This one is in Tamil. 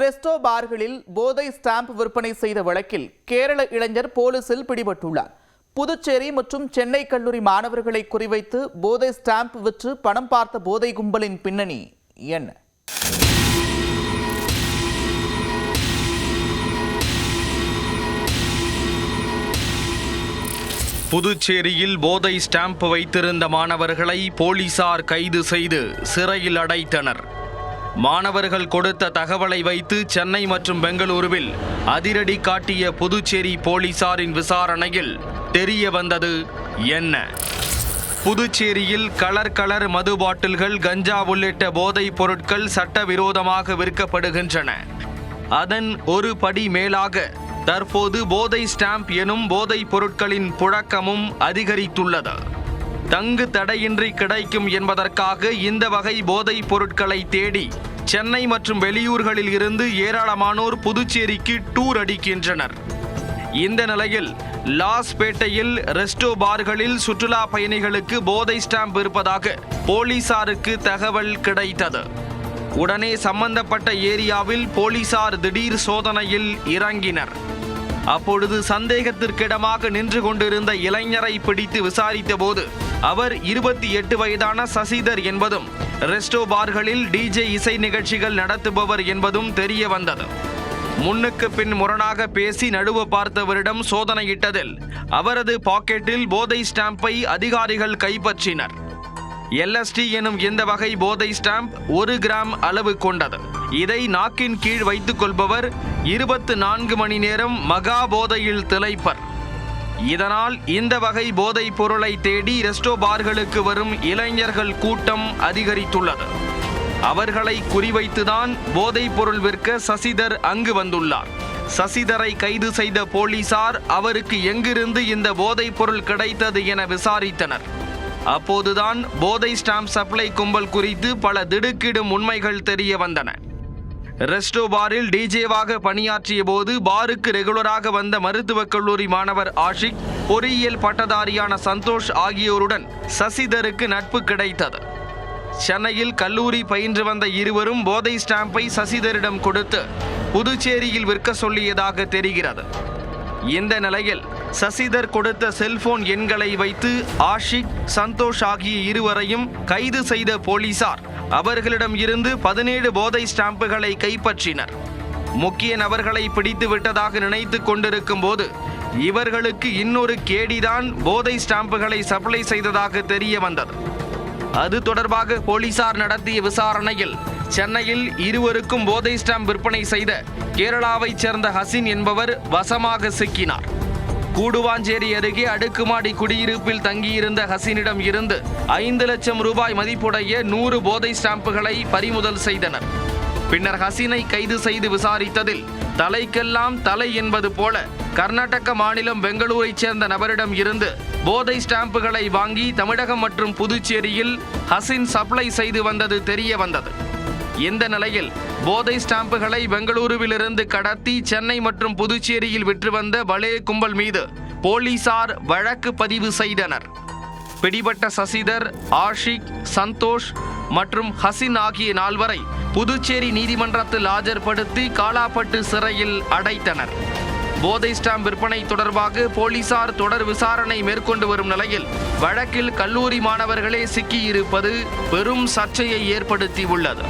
ரெஸ்டோ பார்களில் போதை ஸ்டாம்ப் விற்பனை செய்த வழக்கில் கேரள இளைஞர் போலீசில் பிடிபட்டுள்ளார். புதுச்சேரி மற்றும் சென்னை கல்லூரி மாணவர்களை குறிவைத்து போதை ஸ்டாம்ப் விற்று பணம் பார்த்த போதை கும்பலின் பின்னணி என்ன? புதுச்சேரியில் போதை ஸ்டாம்ப் வைத்திருந்த மாணவர்களை போலீசார் கைது செய்து சிறையில் அடைத்தனர். மாணவர்கள் கொடுத்த தகவலை வைத்து சென்னை மற்றும் பெங்களூருவில் அதிரடி காட்டிய புதுச்சேரி போலீசாரின் விசாரணையில் தெரிய வந்தது என்ன? புதுச்சேரியில் கலர் மது பாட்டில்கள், கஞ்சா உள்ளிட்ட போதைப் பொருட்கள் சட்டவிரோதமாக விற்கப்படுகின்றன. அதன் ஒரு படி மேலாக தற்போது போதை ஸ்டாம்ப் எனும் போதைப் பொருட்களின் புழக்கமும் அதிகரித்துள்ளது. தங்கு தடையின்றி கிடைக்கும் என்பதற்காக இந்த வகை போதைப் பொருட்களை தேடி சென்னை மற்றும் வெளியூர்களில் இருந்து ஏராளமானோர் புதுச்சேரிக்கு டூர் அடிக்கின்றனர். இந்த நிலையில் லாஸ்பேட்டையில் ரெஸ்டோ பார்களில் சுற்றுலா பயணிகளுக்கு போதை ஸ்டாம்ப் இருப்பதாக போலீசாருக்கு தகவல் கிடைத்தது. உடனே சம்பந்தப்பட்ட ஏரியாவில் போலீசார் திடீர் சோதனையில் இறங்கினர். அப்பொழுது சந்தேகத்திற்கிடமாக நின்று கொண்டிருந்த இளைஞரை பிடித்து விசாரித்த போது அவர் 28 வயதான சசிதர் என்பதும் ரெஸ்டோ பார்களில் டிஜே இசை நிகழ்ச்சிகள் நடத்துபவர் என்பதும் தெரிய வந்தது. முன்னுக்கு பின் முரணாக பேசி நடுவ பார்த்தவரிடம் சோதனையிட்டதில் அவரது பாக்கெட்டில் போதை ஸ்டாம்பை அதிகாரிகள் கைப்பற்றினர். LSD எனும் இந்த வகை போதை ஸ்டாம்ப் 1 கிராம் அளவு கொண்டது. இதை நாக்கின் கீழ் வைத்துக் கொள்பவர் 24 மணி நேரம் மகா போதையில் திளைப்பர். இதனால் இந்த வகை போதைப் பொருளை தேடி ரெஸ்டோ பார்களுக்கு வரும் இளைஞர்கள் கூட்டம் அதிகரித்துள்ளது. அவர்களை குறிவைத்துதான் போதைப் பொருள் விற்க சசிதர் அங்கு வந்துள்ளார். சசிதரை கைது செய்த போலீசார் அவருக்கு எங்கிருந்து இந்த போதைப் பொருள் கிடைத்தது என விசாரித்தனர். அப்போதுதான் போதை ஸ்டாம்ப் சப்ளை கும்பல் குறித்து பல திடுக்கிடும் உண்மைகள் தெரிய வந்தன. ரெஸ்டோ பாரில் டிஜேவாக பணியாற்றிய போது பாருக்கு ரெகுலராக வந்த மருத்துவக் கல்லூரி மாணவர் ஆஷிக், பொறியியல் பட்டதாரியான சந்தோஷ் ஆகியோருடன் சசிதருக்கு நட்பு கிடைத்தது. சென்னையில் கல்லூரி பயின்று வந்த இருவரும் போதை ஸ்டாம்பை சசிதரிடம் கொடுத்து புதுச்சேரியில் விற்க சொல்லியதாக தெரிகிறது. இந்த நிலையில் சசிதர் கொடுத்த செல்போன் எண்களை வைத்து ஆஷிக், சந்தோஷ் ஆகிய இருவரையும் கைது செய்த போலீசார் அவர்களிடம் இருந்து 17 போதை ஸ்டாம்புகளை கைப்பற்றினர். முக்கிய நபர்களை பிடித்து விட்டதாக நினைத்து கொண்டிருக்கும் போது இவர்களுக்கு இன்னொரு கேடிதான் போதை ஸ்டாம்புகளை சப்ளை செய்ததாக தெரிய வந்தது. அது தொடர்பாக போலீசார் நடத்திய விசாரணையில் சென்னையில் இருவருக்கும் போதை ஸ்டாம்ப் விற்பனை செய்த கேரளாவைச் சேர்ந்த ஹசின் என்பவர் வசமாக சிக்கினார். கூடுவாஞ்சேரி அருகே அடுக்குமாடி குடியிருப்பில் தங்கியிருந்த ஹசினிடம் இருந்து 5 லட்சம் ரூபாய் மதிப்புடைய 100 போதை ஸ்டாம்புகளை பறிமுதல் செய்தனர். பின்னர் ஹசினை கைது செய்து விசாரித்ததில் தலைக்கெல்லாம் தலை என்பது போல கர்நாடக மாநிலம் பெங்களூரைச் சேர்ந்த நபரிடம் இருந்து போதை ஸ்டாம்புகளை வாங்கி தமிழகம் மற்றும் புதுச்சேரியில் ஹசின் சப்ளை செய்து வந்தது தெரிய வந்தது. இந்த நிலையில் போதை ஸ்டாம்புகளை பெங்களூருவிலிருந்து கடத்தி சென்னை மற்றும் புதுச்சேரியில் விற்று வந்த பலே கும்பல் மீது போலீசார் வழக்கு பதிவு செய்தனர். பிடிபட்ட சசிதர், ஆஷிக், சந்தோஷ் மற்றும் ஹசின் ஆகிய 4வரை புதுச்சேரி நீதிமன்றத்தில் ஆஜர்படுத்தி காலாப்பட்டு சிறையில் அடைத்தனர். போதை ஸ்டாம்ப் விற்பனை தொடர்பாக போலீசார் தொடர் விசாரணை மேற்கொண்டு வரும் நிலையில் வழக்கில் கல்லூரி மாணவர்களே சிக்கியிருப்பது பெரும் சர்ச்சையை ஏற்படுத்தியுள்ளது.